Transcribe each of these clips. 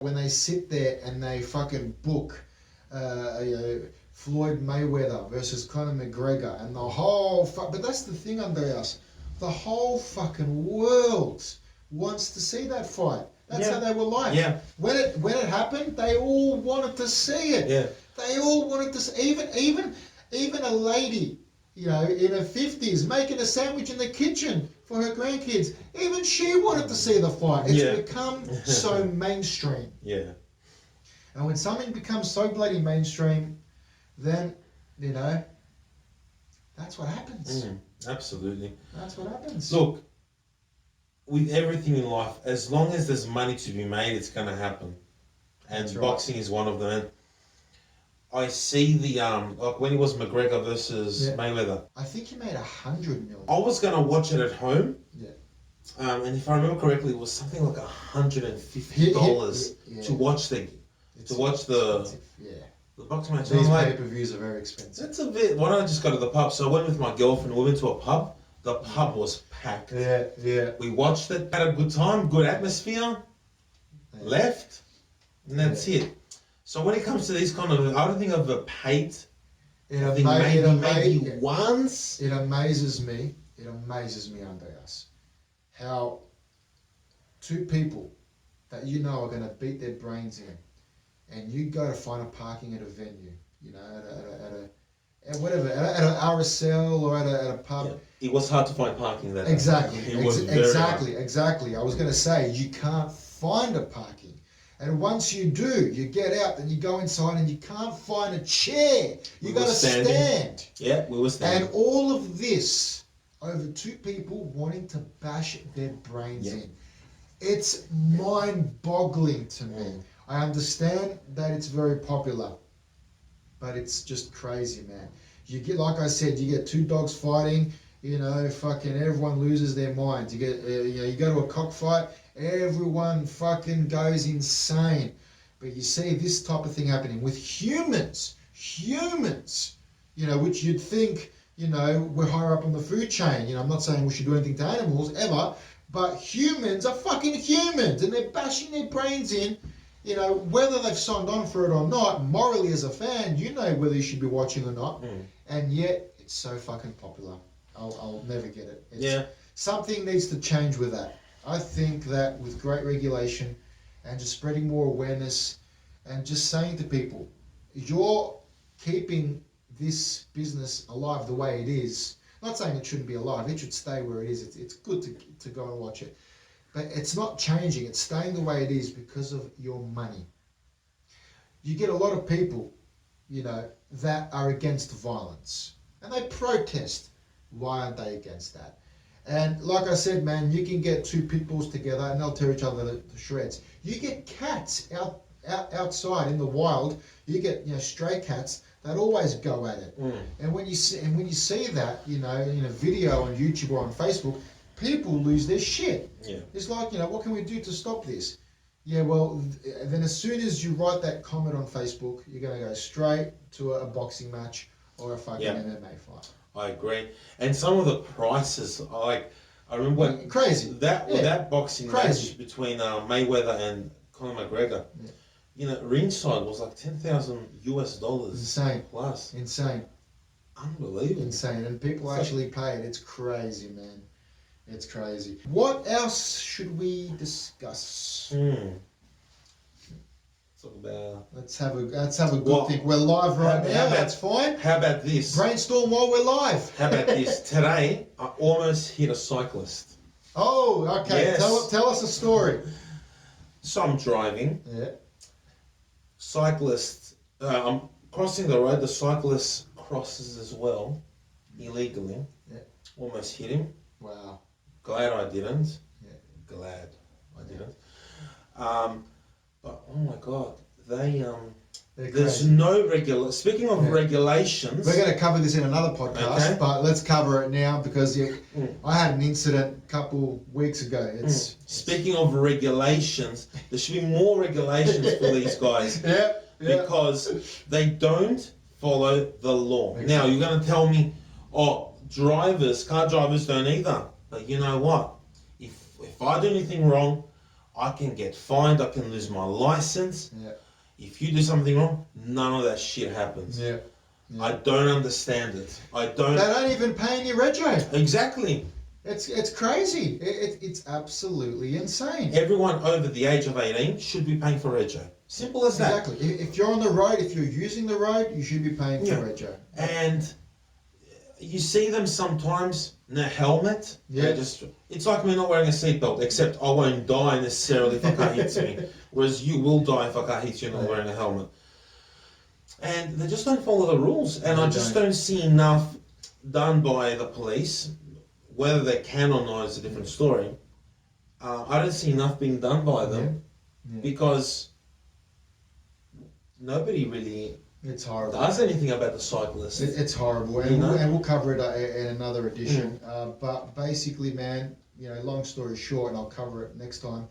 when they sit there and they fucking book Floyd Mayweather versus Conor McGregor and the whole but that's the thing, Andreas, the whole fucking world wants to see that fight. That's how they were like. Yeah. When it happened, they all wanted to see it. Yeah. They all wanted to see, even a lady, in her 50s making a sandwich in the kitchen for her grandkids. Even she wanted to see the fight. It's become so mainstream. Yeah. And when something becomes so bloody mainstream, then, that's what happens. Absolutely. That's what happens. Look, with everything in life, as long as there's money to be made, it's going to happen. And That's right. boxing is one of them. And I see the, like when it was McGregor versus Mayweather. I think he made 100 million. I was going to watch it at home. Yeah. And if I remember correctly, it was something like $150 to watch the boxing match. These pay-per-views are very expensive. That's a bit. Why don't I just go to the pub? So I went with my girlfriend. We went to a pub. The pub was packed. Yeah. We watched it, had a good time, good atmosphere. Left, and that's it. So when it comes to these kind of, I don't think I've ever paid. Maybe once. It amazes me, Andreas, how two people that are going to beat their brains in, and you go to find a parking at a venue, at an RSL or at a pub. Yeah. It was hard to find parking there. Exactly. It was very hard. Exactly. I was going to say, you can't find a parking. And once you do, you get out and you go inside and you can't find a chair. You got to stand. Yeah, we were standing. And all of this over two people wanting to bash their brains in. It's mind-boggling to me. I understand that it's very popular, but it's just crazy, man. You get, like I said, you get two dogs fighting, fucking everyone loses their minds. You get, you go to a cockfight, everyone fucking goes insane. But you see this type of thing happening with humans, which you'd think, we're higher up on the food chain. I'm not saying we should do anything to animals ever, but humans are fucking humans and they're bashing their brains in. Whether they've signed on for it or not, morally as a fan, whether you should be watching or not. And yet, it's so fucking popular. I'll never get it. Something needs to change with that. I think that with great regulation and just spreading more awareness and just saying to people, you're keeping this business alive the way it is. Not saying it shouldn't be alive. It should stay where it is. It's good to go and watch it. But it's not changing. It's staying the way it is because of your money. You get a lot of people, that are against violence. And they protest. Why aren't they against that? And like I said, man, you can get two pit bulls together and they'll tear each other to shreds. You get cats outside in the wild. You get stray cats that always go at it. And when you see that, in a video on YouTube or on Facebook, people lose their shit. It's like, what can we do to stop this? Well, then as soon as you write that comment on Facebook, you're going to go straight to a boxing match or a fucking MMA fight. I agree. And some of the prices, I remember when crazy that boxing match between Mayweather and Conor McGregor, ringside was like $10,000 Insane. plus. Insane. Unbelievable. Insane. And people actually pay it. It's crazy, man. It's crazy. What else should we discuss? Talk about. Let's have a good think. We're live right now. That's fine. How about this? Brainstorm while we're live. How about this? Today, I almost hit a cyclist. Oh, okay. Yes. Tell us a story. So I'm driving. Cyclist. I'm crossing the road. The cyclist crosses as well, illegally. Almost hit him. Wow. Glad I didn't. Glad I didn't. But oh my God, there's no Speaking of regulations, we're going to cover this in another podcast, but let's cover it now because I had an incident a couple weeks ago. Speaking of regulations, there should be more regulations for these guys. Because they don't follow the law. Now you're going to tell me, car drivers don't either. But you know what? If I do anything wrong, I can get fined, I can lose my license. Yeah. If you do something wrong, none of that shit happens. Yeah. Yeah. I don't understand it. They don't even pay any rego. Exactly. It's crazy. It's absolutely insane. Everyone over the age of 18 should be paying for rego. Simple as that. Exactly. If you're on the road, if you're using the road, you should be paying for rego. And you see them sometimes in a helmet. Yeah. It's like me not wearing a seatbelt, except I won't die necessarily if a car hits me. Whereas you will die if a car hits you not wearing a helmet. And they just don't follow the rules. And I just don't see enough done by the police. Whether they can or not is a different story. I don't see enough being done by them because nobody really does anything about the cyclist. It's horrible, and we'll cover it in another edition. But basically, man, long story short, and I'll cover it next time.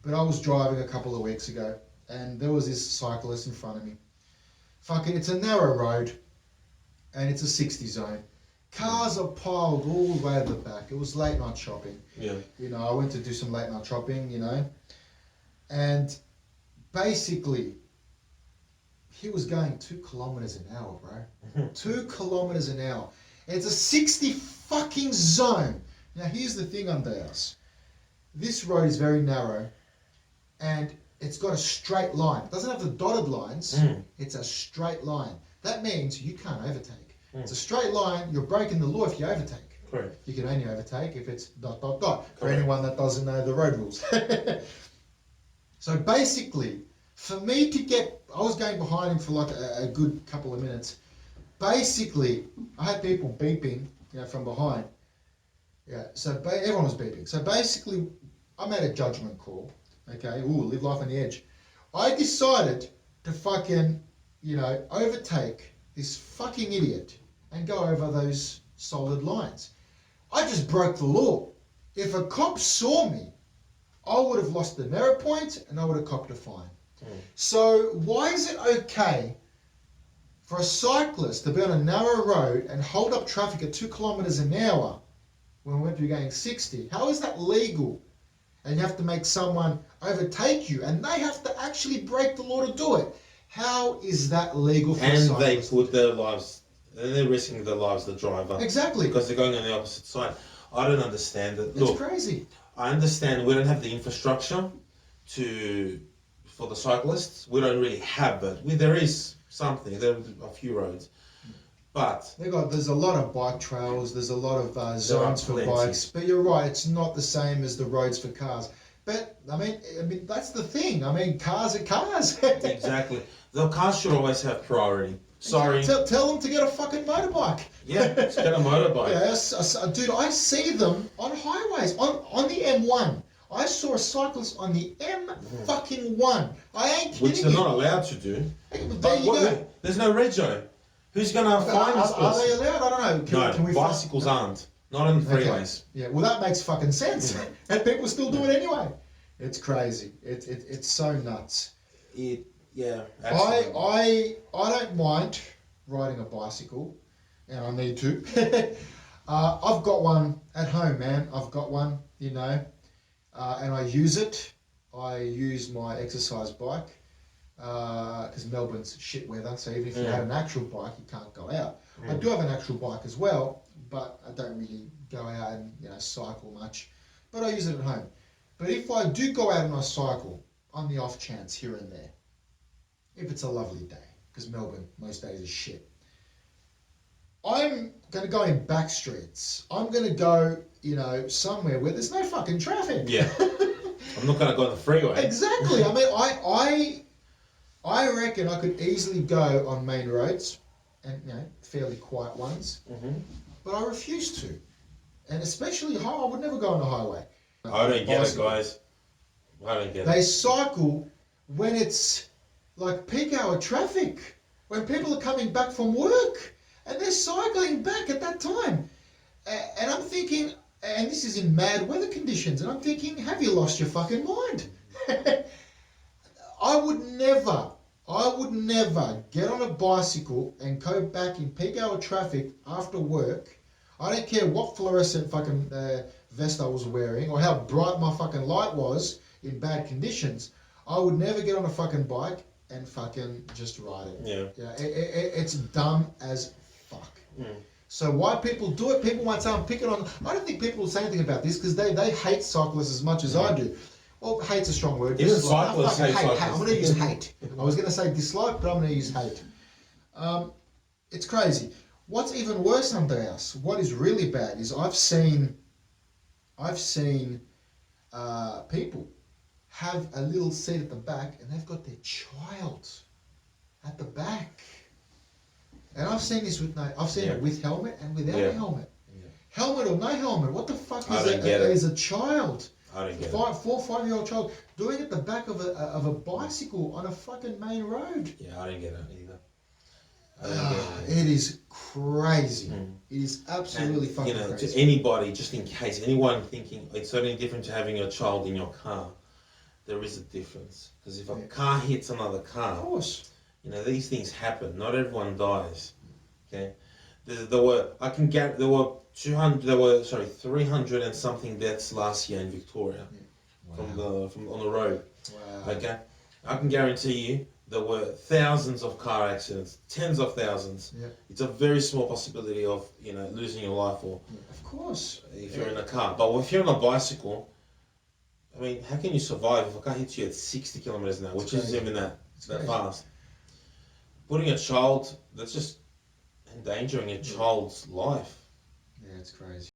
But I was driving a couple of weeks ago, and there was this cyclist in front of me. Fucking, it's a narrow road, and it's a 60 zone. Cars are piled all the way to the back. It was late night shopping. Yeah. I went to do some late night shopping, and basically, he was going 2 kilometers an hour, bro. 2 kilometers an hour. It's a 60 fucking zone. Now, here's the thing under us. This road is very narrow, and it's got a straight line. It doesn't have the dotted lines. It's a straight line. That means you can't overtake. It's a straight line. You're breaking the law if you overtake. Correct. You can only overtake if it's ... For anyone that doesn't know the road rules. So basically, for me to get... I was going behind him for like a good couple of minutes. Basically, I had people beeping, from behind. Yeah, so everyone was beeping. So basically, I made a judgment call. Okay, live life on the edge. I decided to fucking, overtake this fucking idiot and go over those solid lines. I just broke the law. If a cop saw me, I would have lost the merit point and I would have copped a fine. So why is it okay for a cyclist to be on a narrow road and hold up traffic at 2 kilometers an hour when we're meant to be going 60? How is that legal? And you have to make someone overtake you, and they have to actually break the law to do it. How is that legal for a cyclist? And they put their lives, they're risking their lives, the driver. Exactly. Because they're going on the opposite side. I don't understand it. It's crazy. I understand we don't have the infrastructure for the cyclists. We don't really have it. There is something. There are a few roads. But there's a lot of bike trails, there's a lot of zones for bikes, but you're right, it's not the same as the roads for cars. But I mean that's the thing. I mean, cars are cars. Exactly. The cars should always have priority. Sorry. Tell them to get a fucking motorbike. Yeah, let's get a motorbike. Yes, dude, I see them on highways, on the M1. I saw a cyclist on the M1. I ain't kidding you. Which they're not allowed to do. There you go. There's no rego. Who's going to find this person? Are they allowed? I don't know. Can we bicycles aren't. Not on the freeways. Yeah, well that makes fucking sense. And people still do it anyway. It's crazy. It's so nuts. Yeah. I don't mind riding a bicycle, and I need to. I've got one at home, man. I've got one, and I use it. I use my exercise bike. Because Melbourne's shit weather, so even if you have an actual bike, you can't go out. I do have an actual bike as well, but I don't really go out and cycle much. But I use it at home. But if I do go out and I cycle, on the off chance here and there, if it's a lovely day, because Melbourne most days is shit, I'm going to go in back streets. I'm going to go, somewhere where there's no fucking traffic. Yeah. I'm not going to go on the freeway. Exactly. I mean, I reckon I could easily go on main roads and, fairly quiet ones, but I refuse to. And especially I would never go on the highway. I don't get it, guys. I don't get it. They cycle when it's like peak hour traffic, when people are coming back from work, and they're cycling back at that time. And I'm thinking, and this is in mad weather conditions, and I'm thinking, have you lost your fucking mind? I would never get on a bicycle and go back in peak hour traffic after work. I don't care what fluorescent fucking vest I was wearing or how bright my fucking light was. in bad conditions, I would never get on a fucking bike and fucking just ride it. Yeah. It's dumb as fuck. Mm. So why people do it? People might say I'm picking on. I don't think people will say anything about this because they hate cyclists as much as I do. Well, hate's a strong word. Even Dislike. cyclists hate cyclists. I'm going to use hate. I was going to say dislike, but I'm going to use hate. It's crazy. What's even worse, Andreas, what is really bad is I've seen people have a little seat at the back and they've got their child at the back. And I've seen this with it with helmet and without a helmet. Yeah. Helmet or no helmet, what the fuck is a child? I don't get it. 4 or 5 year old child doing it at the back of a bicycle on a fucking main road. Yeah, I don't get it either. It is crazy. Mm. It is absolutely fucking crazy. To anybody, just in case, anyone thinking it's certainly different to having a child in your car, there is a difference. Because if a car hits another car, Of course. these things happen. Not everyone dies. Okay, there were 300 and something deaths last year in Victoria from on the road. Wow. Okay, I can guarantee you there were thousands of car accidents, tens of thousands. Yeah. It's a very small possibility of losing your life or Of course. if you're in a car. But if you're on a bicycle, I mean, how can you survive if a car hits you at 60 kilometers an hour, which isn't even that fast? Putting a child, that's just endangering a child's life. Yeah, it's crazy.